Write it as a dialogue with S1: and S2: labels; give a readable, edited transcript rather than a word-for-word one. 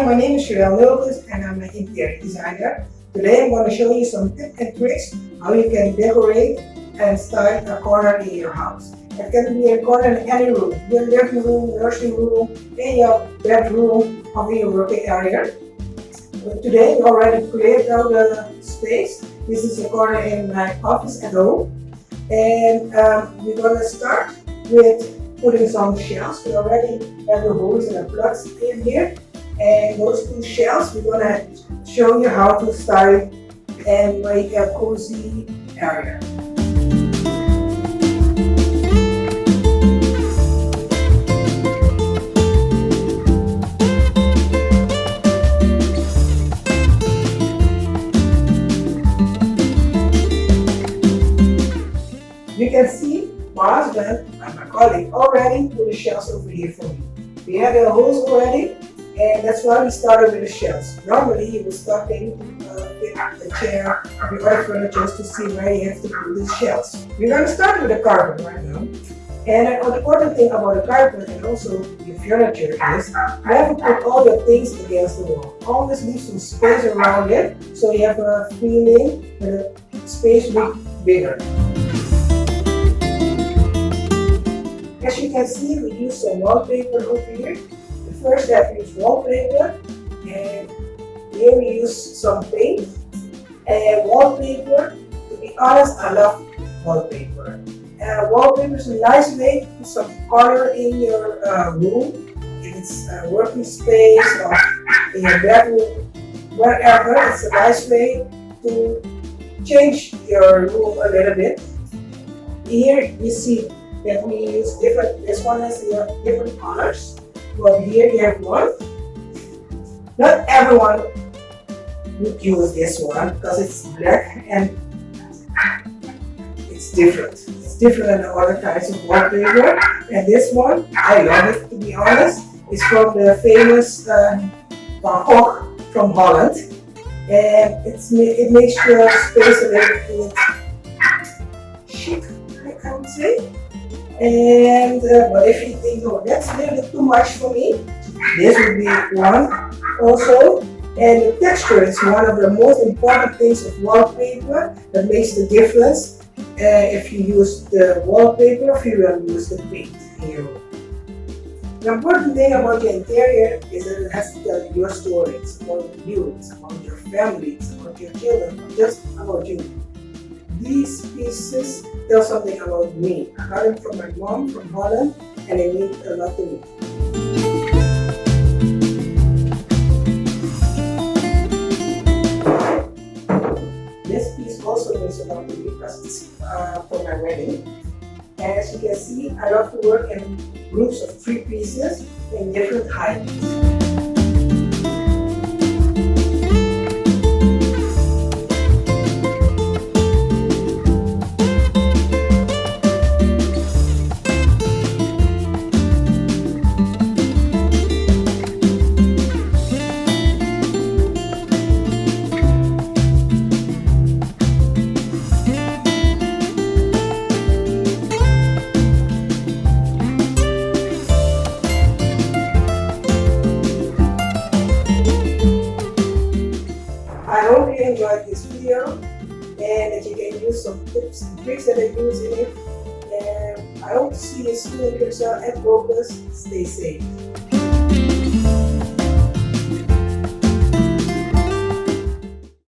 S1: my name is Sherrelle Nulkes and I'm an interior designer. Today I'm going to show you some tips and tricks how you can decorate and style a corner in your house. It can be a corner in any room, your living room, nursery room, in your bedroom, or in your working area. But today we already created out the space. This is a corner in my office at home. And we're going to start with putting some shelves. We already have the holes and the plugs in here. And those two shelves, we're going to show you how to style and make a cozy area. You can see my husband and my colleague already put the shelves over here for me. We have the holes already, and that's why we started with the shelves. Normally, you will start taking the chair or the other furniture to see where you have to put the shelves. We're going to start with the carpet right now. And an important thing about the carpet and also the furniture is never put all your things against the wall. Always leave some space around it so you have a feeling that the space will be bigger. As you can see, we use some wallpaper over here. The first step is wallpaper, and here we use some paint. And wallpaper, to be honest, I love wallpaper. Wallpaper is a nice way to put some color in your room, if it's a working space or in your bedroom, wherever. It's a nice way to change your room a little bit. Here you see that we use different, this one has different colors, but here you have one. Not everyone would use this one because it's black and it's different. It's different than the other kinds of wallpaper. And this one, I love it, to be honest. It's from the famous Van Gogh from Holland. And it makes your space a little bit chic, I would say. And but if you think, oh, that's a little bit too much for me, this would be one also. And the texture is one of the most important things of wallpaper that makes the difference if you use the wallpaper or if you will use the paint in your room. The important thing about your interior is that it has to tell your story. It's about you, it's about your family, it's about your children, not just about you. These pieces tell something about me. I got them from my mom from Holland, and they mean a lot to me. This piece also means a lot to me because it's for my wedding. And as you can see, I love to work in groups of 3 pieces in different heights. I hope you enjoyed this video and that you can use some tips and tricks that I use in it. And I hope to see you soon in Curacao and Okes. Stay safe.